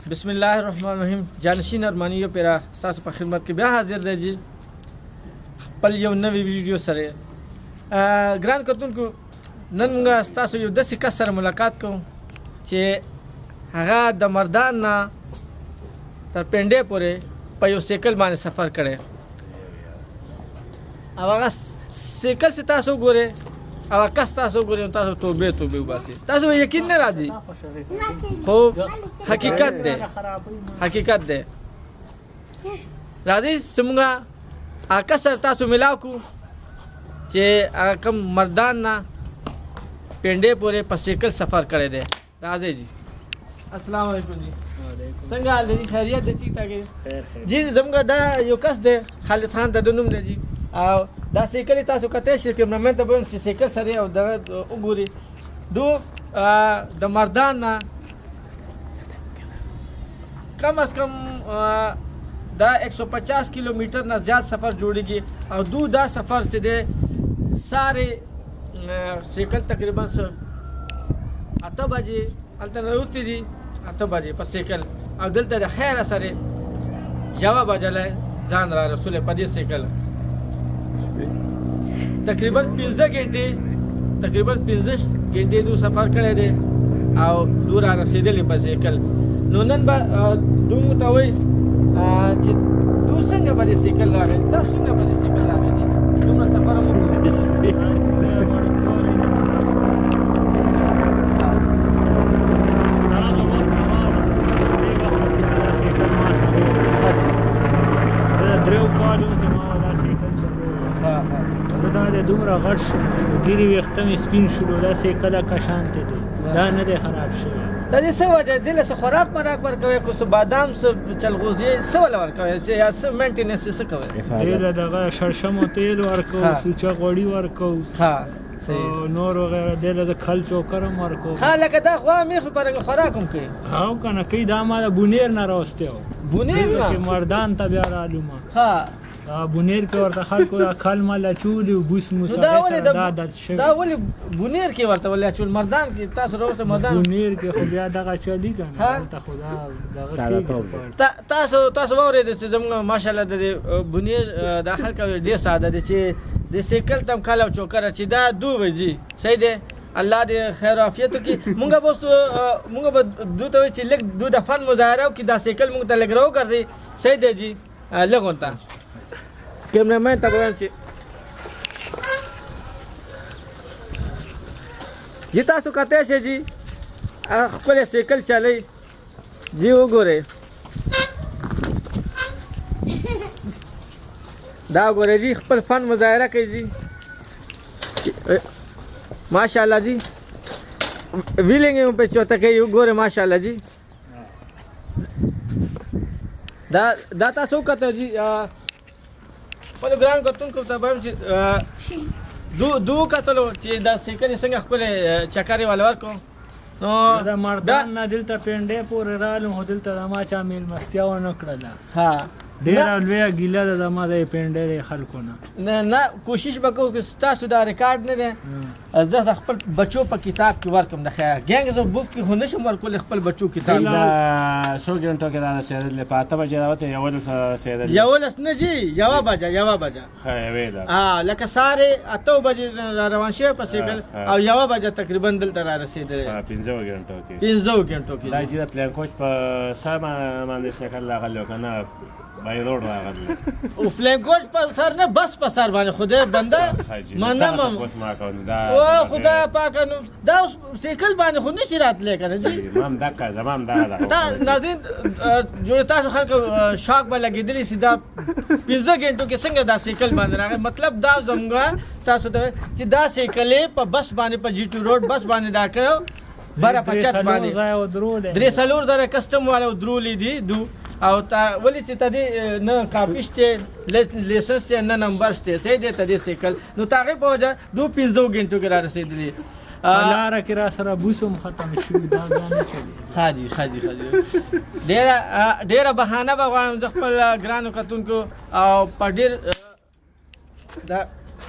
بسم الله الرحمن الرحیم. جانشین ارمانیو پیرا تاسو په خدمت کې بیا حاضر دی جی خپل یو نوې ویډیو سره. ګران کتونکو نن موږ تاسو یو داسې کس سره ملاقات کوو چې هغه د مردان نه تر پنډې پورې په یو سیکل باندې سفر کړی او هغه سیکل چې تاسو ګورئ او کس تاسو ګورئ تاسو توبې وباسئ. تاسو یقین نه راځي خو حقیقت دی. راځئ چې موږ هغه کس سره تاسو ملاو کړو چې هغه کوم مردان نه پنډې پورې په سیکل سفر کړی دی. راځئ جی. السلام علیکم جی. څنګه حال دی؟ خیریت دی؟ ټیک ټاک دی جی. زموږ دا یو کس دی خالد خان د نوم دی جی. او دا سیکل تاسو کته شي کوم نمبر ته به چې سیکل سره او د وګوري دو د مردان نه کم از کم دا 150 کیلومتر نه زیات سفر جوړیږي او دو دا سفر چې دی ساره سیکل تقریبا 8 بجې هلته راوتی دي 8 بجې په سیکل او دلته د خیر سره یوه بجه ځان را رسول په دې سیکل تقریبا 15 غنټې دو سفر کړی دی او دو را رسېدلی په سیکل. نو نن به دو موږ ته وایي چې دو څنګه په دې سیکل راغلی، تاسو څنګه په دې سیکل راغلی دي؟ دومره سفر هم دومره غټ شو ډېرې ویښته مې سپین شولو دا سیکل کشانتی دی دا نه دی خراب شوی. د دې څه وجه دې له څه خوراک مراک ورکوئ که څه بادام څه چلغوزي څه وله ورکوئ یا څه مینټیننس څه کوئ؟ دې له دغه شړشمو تیل ورکوو سوچه غوړي ورکوو نور وغیره دې له د کل چوکر هم ورکوو. ها لکه دا غوا میخو پرنګه خوراک هم کوي. هو که نه کوي دا ما د بونیر نه راوستی و بونیر نه مردان ته بیا رالومه بونیر کې ورته خلکو کلمه لچولي او بوس موس دا ولې بونیر کې ورته ولې اچول مردان کې تاسو راوسته مردان بونیر کې خو بیا دغه چلي که نه هلته خو دغه تاسو واورېدئ چې زموږ ماشاءالله د بونیر دا خلک ډېر ساده دي چې د سیکل ته هم کل او چوکر چې دا دو بجې صحیح دی. الله دې خیر و عافیت وکړي. مونږ به دو ته وایو چې لږ دو د فن مظاهره وکړي دا سیکل مونږ ته لږ راوګرځي صحیح دی جي لږ ورته کیمرامین ته به وایم چې جی تاسو کتی شئ جی ښکلی سیکل چلی جی وګورئ دا وګورئ جی خپل فن مظاهره کوي جی ماشاءالله جی ویلینګ یې په چوته کوي وګورئ ماشاءالله جی دا تاسو وکتل جی خپلو ګرانو کتونکو ته به وایم چې دو کتلو چې دا سیکل یې څنګه ښکلی چکر یې والا ورکړو نو د مردان نه دلته پنډې پورې رالم خو دلته د ما چا مېلمستیا ونه کړله ډېره لویه ګیله ده زما د پنډې د خلکو نه کوشش به کوو که ستاسو دا ریکارډ نه دی زه د خپل بچو په کتاب کې ورکړم د خیر ګینګز اف بک کې خو نشم ورکولی خپل بچو کتاب د 100 غنټو کې دا رسېدلی په 8 بجې راوتې 11 رسېدلی 11 نه جی یوه بجه یوې ده لکه سارې 8 بجې را روان شوی په سیکل او یوه بجه تقریبا دلته را رسېدلی 15 غنټو کې دا چې د پلان کوچ په سر باندې سیکل راغلی و که نه بای روډ راغلی او فلین کوچ په سر نه بس په سر باندې خدای بنده منم او خدای پاکه نو دا سیکل باندې خو نشي راتلی که نه جی زمام دا ناظرین جوړې تاسو خلکو شاک به لګېدلی سي دا 15 غنټو کې څنګه دا سیکل باندې راغی مطلب دا زموږ تاسو ته چې دا سیکل یې په بس باندې په جي ټي روډ بس باندې دا کړی بره په چت باندې 3 زره کسټم والا درولې دي دو او ولې چې ته دې نه کاپي شته لیسنس ته نه نمبر شته صحیح دی ته دې سیکل نو ته هغې په وجه 15 غنټو کې را رسېدلي لاره کې را سره بوس هم ختم شوي دا بیا نه چلي ښه جي ډېره بهانه به غواړم زه خپل ګرانو کتونکو او په ډېر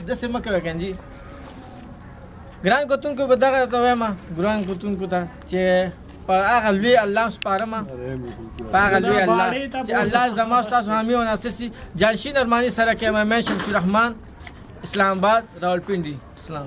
داسې مه کوئ که جي ګران کتونکو به دغه ته وایم ګران کتونکو ته چې په هغه لوی الله سپارم په هغه لوی الله چې الله زما ستاسو حامی او ناصر سي. جانشین ارماني سره کیمرمن شمشیر رحمان، اسلام آباد، راولپنډي. اسلام